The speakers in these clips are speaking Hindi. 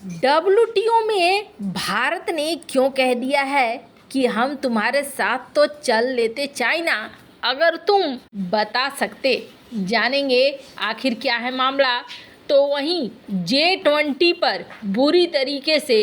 डब्ल्यूटीओ में भारत ने क्यों कह दिया है कि हम तुम्हारे साथ तो चल लेते चाइना अगर तुम बता सकते। जानेंगे आखिर क्या है मामला। तो वहीं G20 पर बुरी तरीके से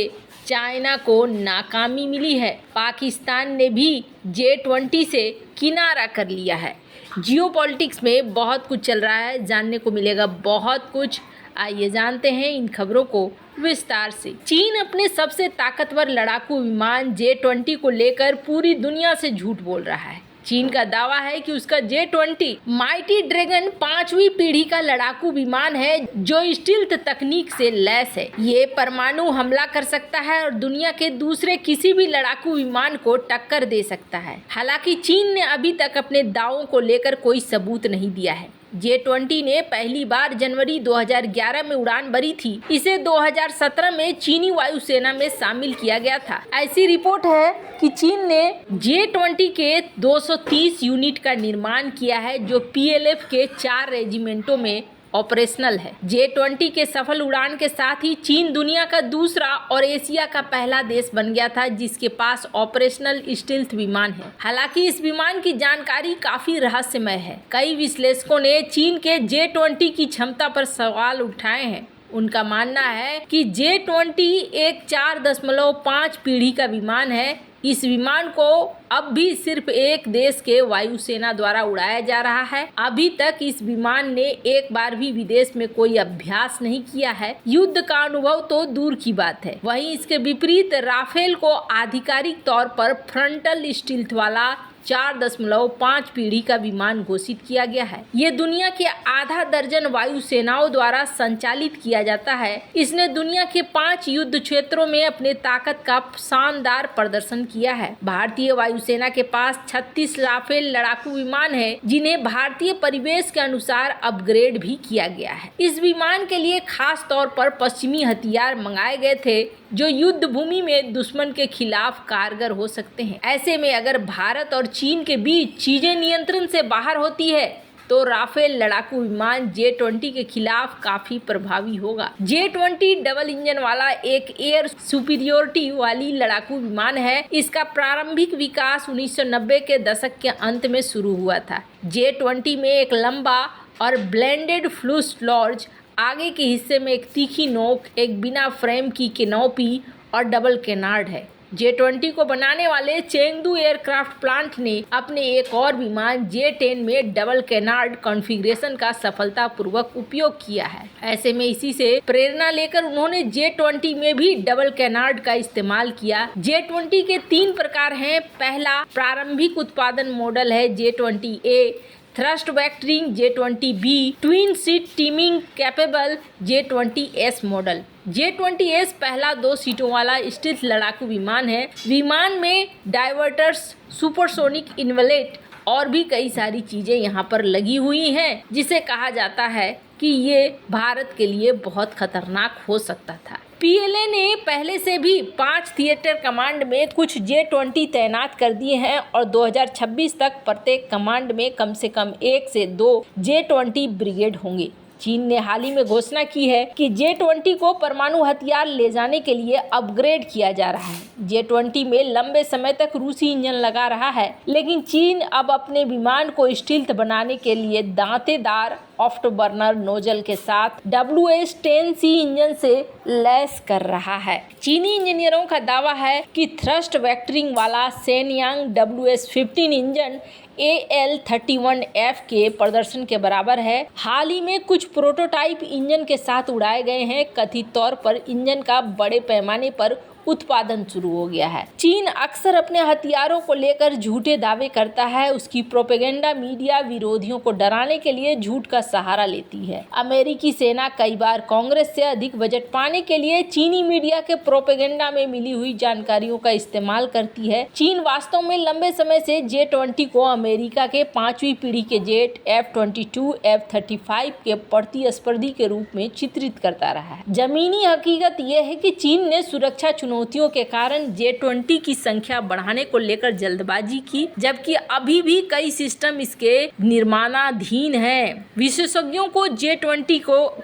चाइना को नाकामी मिली है। पाकिस्तान ने भी G20 से किनारा कर लिया है। जियोपॉलिटिक्स में बहुत कुछ चल रहा है, जानने को मिलेगा बहुत कुछ। आइए जानते हैं इन खबरों को विस्तार से। चीन अपने सबसे ताकतवर लड़ाकू विमान J-20 को लेकर पूरी दुनिया से झूठ बोल रहा है। चीन का दावा है कि उसका J-20 माइटी ड्रैगन 5वीं पीढ़ी का लड़ाकू विमान है जो स्टील्थ तकनीक से लैस है। ये परमाणु हमला कर सकता है और दुनिया के दूसरे किसी भी लड़ाकू विमान को टक्कर दे सकता है। हालांकि चीन ने अभी तक अपने दावों को लेकर कोई सबूत नहीं दिया है। J-20 ने पहली बार जनवरी 2011 में उड़ान भरी थी। इसे 2017 में चीनी वायुसेना में शामिल किया गया था। ऐसी रिपोर्ट है कि चीन ने J-20 के 230 यूनिट का निर्माण किया है जो PLF के 4 रेजिमेंटों में ऑपरेशनल है। J-20 के सफल उड़ान के साथ ही चीन दुनिया का दूसरा और एशिया का पहला देश बन गया था जिसके पास ऑपरेशनल स्टील्थ विमान है। हालांकि इस विमान की जानकारी काफी रहस्यमय है। कई विश्लेषकों ने चीन के J-20 की क्षमता पर सवाल उठाए हैं। उनका मानना है कि J-20 एक 4.5 पीढ़ी का विमान है। इस विमान को अब भी सिर्फ एक देश के वायुसेना द्वारा उड़ाया जा रहा है। अभी तक इस विमान ने एक बार भी विदेश में कोई अभ्यास नहीं किया है। युद्ध का अनुभव तो दूर की बात है। वहीं इसके विपरीत राफेल को आधिकारिक तौर पर फ्रंटल स्टील्थ वाला 4.5 पीढ़ी का विमान घोषित किया गया है। ये दुनिया के आधा दर्जन वायुसेनाओं द्वारा संचालित किया जाता है। इसने दुनिया के 5 युद्ध क्षेत्रों में अपने ताकत का शानदार प्रदर्शन किया है। भारतीय वायुसेना के पास 36 राफेल लड़ाकू विमान है जिन्हें भारतीय परिवेश के अनुसार अपग्रेड भी किया गया है। इस विमान के लिए खास तौर पर पश्चिमी हथियार मंगाए गए थे जो युद्ध भूमि में दुश्मन के खिलाफ कारगर हो सकते हैं। ऐसे में अगर भारत और चीन के बीच चीजें नियंत्रण से बाहर होती है तो राफेल लड़ाकू विमान J-20 के खिलाफ काफी प्रभावी होगा। J-20 डबल इंजन वाला एक एयर सुपीरियोरिटी वाली लड़ाकू विमान है। इसका प्रारंभिक विकास 1990 के दशक के अंत में शुरू हुआ था। J-20 में एक लंबा और ब्लेंडेड फ्यूज़लेज, आगे के हिस्से में एक तीखी नोक, एक बिना फ्रेम की कैनोपी और डबल केनार्ड है। J-20 को बनाने वाले चेंगडू एयरक्राफ्ट प्लांट ने अपने एक और विमान J-10 में डबल केनार्ड कॉन्फ़िगरेशन का सफलतापूर्वक उपयोग किया है। ऐसे में इसी से प्रेरणा लेकर उन्होंने J-20 में भी डबल केनार्ड का इस्तेमाल किया। J-20 के 3 प्रकार हैं। पहला प्रारंभिक उत्पादन मॉडल है J-20A, thrust vectoring J-20B, twin seat teeming capable J-20S model. J-20S पहला 2 सीटों वाला स्टील्थ लड़ाकू विमान है। विमान में डाइवर्टर्स, सुपरसोनिक इन्वलेट और भी कई सारी चीजें यहाँ पर लगी हुई हैं जिसे कहा जाता है कि ये भारत के लिए बहुत खतरनाक हो सकता था। PLA ने पहले से भी 5 थिएटर कमांड में कुछ J-20 तैनात कर दिए हैं और 2026 तक प्रत्येक कमांड में कम से कम 1 से 2 J-20 ब्रिगेड होंगे। चीन ने हाल ही में घोषणा की है कि J-20 को परमाणु हथियार ले जाने के लिए अपग्रेड किया जा रहा है। J-20 में लंबे समय तक रूसी इंजन लगा रहा है, लेकिन चीन अब अपने विमान को स्टील्थ बनाने के लिए दांतेदार ऑफ्टबर्नर नोजल के साथ WS-10C इंजन से लैस कर रहा है। चीनी इंजीनियरों का दावा है कि थ्रस्ट वेक्टरिंग वाला शेनयांग WS-15 इंजन AL-31F के प्रदर्शन के बराबर है। हाल ही में कुछ प्रोटोटाइप इंजन के साथ उड़ाए गए हैं। कथित तौर पर इंजन का बड़े पैमाने पर उत्पादन शुरू हो गया है। चीन अक्सर अपने हथियारों को लेकर झूठे दावे करता है। उसकी प्रोपेगेंडा मीडिया विरोधियों को डराने के लिए झूठ का सहारा लेती है। अमेरिकी सेना कई बार कांग्रेस से अधिक बजट पाने के लिए चीनी मीडिया के प्रोपेगेंडा में मिली हुई जानकारियों का इस्तेमाल करती है। चीन वास्तव में लंबे समय से J-20 को अमेरिका के 5वीं पीढ़ी के जेट F-22, F-35 के प्रतिस्पर्धी के रूप में चित्रित करता रहा है। जमीनी हकीकत यह है कि चीन ने सुरक्षा चुनौतियों के कारण J20 की संख्या बढ़ाने को लेकर जल्दबाजी की, जबकि अभी भी कई सिस्टम इसके निर्माणाधीन हैं। विशेषज्ञों को J20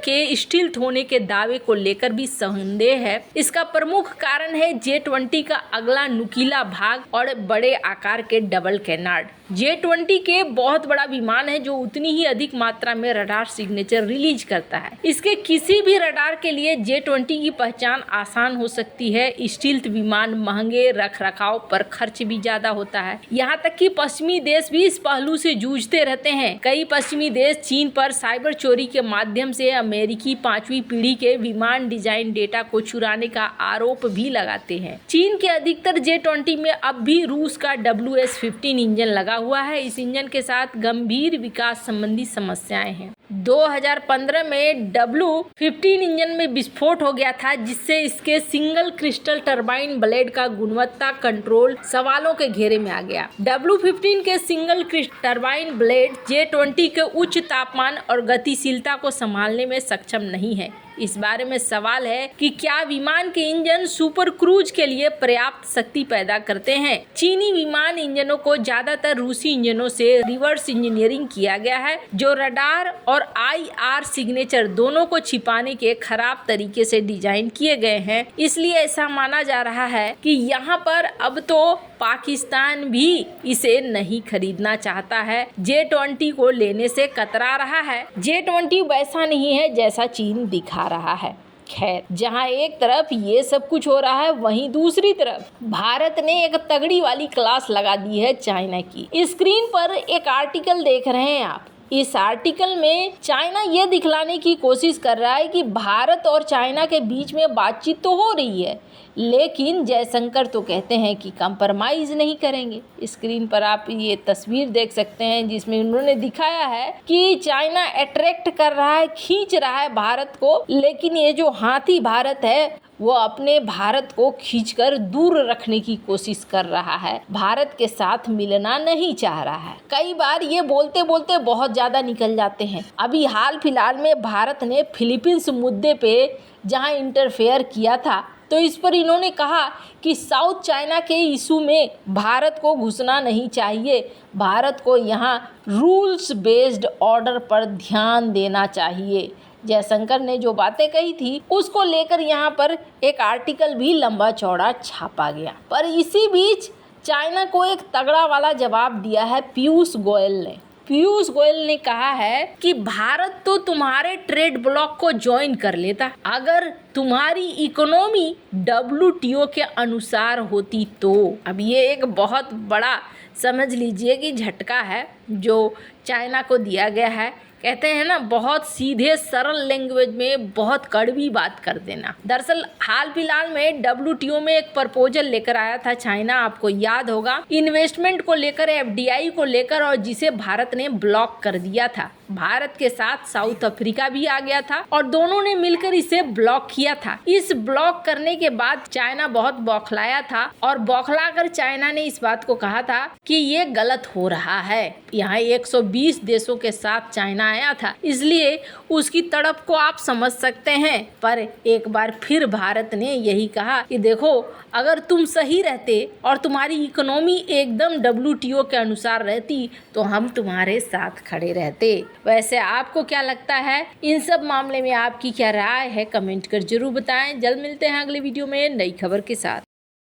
के स्टिल्थ होने के दावे को लेकर भी संदेह है। इसका प्रमुख कारण है J20 का अगला नुकीला भाग और बड़े आकार के डबल कैनार्ड। J20 के बहुत बड़ा विमान है जो उतनी ही अधिक मात्रा में रडार सिग्नेचर रिलीज करता है। इसके किसी भी रडार के लिए J20 की पहचान आसान हो सकती है। स्टील्थ विमान महंगे, रख रखाव पर खर्च भी ज्यादा होता है। यहाँ तक कि पश्चिमी देश भी इस पहलू से जूझते रहते हैं। कई पश्चिमी देश चीन पर साइबर चोरी के माध्यम से अमेरिकी 5वीं पीढ़ी के विमान डिजाइन डेटा को चुराने का आरोप भी लगाते हैं। चीन के अधिकतर J20 में अब भी रूस का WS-15 इंजन लगा हुआ है। इस इंजन के साथ गंभीर विकास संबंधी समस्याएं हैं। 2015 में W-15 इंजन में विस्फोट हो गया था, जिससे इसके सिंगल क्रिस्टल टरबाइन ब्लेड का गुणवत्ता कंट्रोल सवालों के घेरे में आ गया। W-15 के single crystal turbine blade J20 के उच्च तापमान और गतिशीलता को संभालने में सक्षम नहीं है। इस बारे में सवाल है कि क्या विमान के इंजन सुपर क्रूज के लिए पर्याप्त शक्ति पैदा करते हैं। चीनी विमान इंजनों को ज्यादातर रूसी इंजनों से रिवर्स इंजीनियरिंग किया गया है, जो रडार और IR सिग्नेचर दोनों को छिपाने के खराब तरीके से डिजाइन किए गए हैं। इसलिए ऐसा माना जा रहा है कि यहाँ पर अब तो पाकिस्तान भी इसे नहीं खरीदना चाहता है, J20 को लेने से कतरा रहा है। J20 वैसा नहीं है जैसा चीन दिखा रहा है। खैर, जहां एक तरफ ये सब कुछ हो रहा है, वहीं दूसरी तरफ भारत ने एक तगड़ी वाली क्लास लगा दी है चाइना की। स्क्रीन पर एक आर्टिकल देख रहे हैं आप। इस आर्टिकल में चाइना ये दिखलाने की कोशिश कर रहा है कि भारत और चाइना के बीच में बातचीत तो हो रही है, लेकिन जयशंकर तो कहते हैं कि कंप्रोमाइज़ नहीं करेंगे। स्क्रीन पर आप ये तस्वीर देख सकते हैं जिसमें उन्होंने दिखाया है कि चाइना अट्रैक्ट कर रहा है, खींच रहा है भारत को, लेकिन ये जो हाथी भारत है वो अपने भारत को खींचकर दूर रखने की कोशिश कर रहा है, भारत के साथ मिलना नहीं चाह रहा है। कई बार ये बोलते बोलते बहुत ज़्यादा निकल जाते हैं। अभी हाल फिलहाल में भारत ने फिलीपींस मुद्दे पे जहां इंटरफेयर किया था, तो इस पर इन्होंने कहा कि साउथ चाइना के इशू में भारत को घुसना नहीं चाहिए, भारत को यहाँ रूल्स बेस्ड ऑर्डर पर ध्यान देना चाहिए। जयशंकर ने जो बातें कही थी उसको लेकर यहाँ पर एक आर्टिकल भी लंबा चौड़ा छापा गया। पर इसी बीच चाइना को एक तगड़ा वाला जवाब दिया है पीयूष गोयल ने। पीयूष गोयल ने कहा है कि भारत तो तुम्हारे ट्रेड ब्लॉक को ज्वाइन कर लेता अगर तुम्हारी इकोनॉमी WTO के अनुसार होती तो। अब ये एक बहुत बड़ा समझ लीजिए कि झटका है जो चाइना को दिया गया है। कहते हैं ना, बहुत सीधे सरल लैंग्वेज में बहुत कड़वी बात कर देना। दरअसल हाल फिलहाल में WTO में एक प्रपोजल लेकर आया था चाइना, आपको याद होगा, इन्वेस्टमेंट को लेकर, FDI को लेकर, और जिसे भारत ने ब्लॉक कर दिया था। भारत के साथ साउथ अफ्रीका भी आ गया था और दोनों ने मिलकर इसे ब्लॉक किया था। इस ब्लॉक करने के बाद चाइना बहुत बौखलाया था और बौखलाकर चाइना ने इस बात को कहा था कि ये गलत हो रहा है। यहाँ 120 देशों के साथ चाइना आया था, इसलिए उसकी तड़प को आप समझ सकते हैं। पर एक बार फिर भारत ने यही कहा कि देखो, अगर तुम सही रहते और तुम्हारी इकोनॉमी एकदम WTO के अनुसार रहती तो हम तुम्हारे साथ खड़े रहते। वैसे आपको क्या लगता है, इन सब मामले में आपकी क्या राय है, कमेंट कर जरूर बताएं। जल्द मिलते हैं अगले वीडियो में नई खबर के साथ।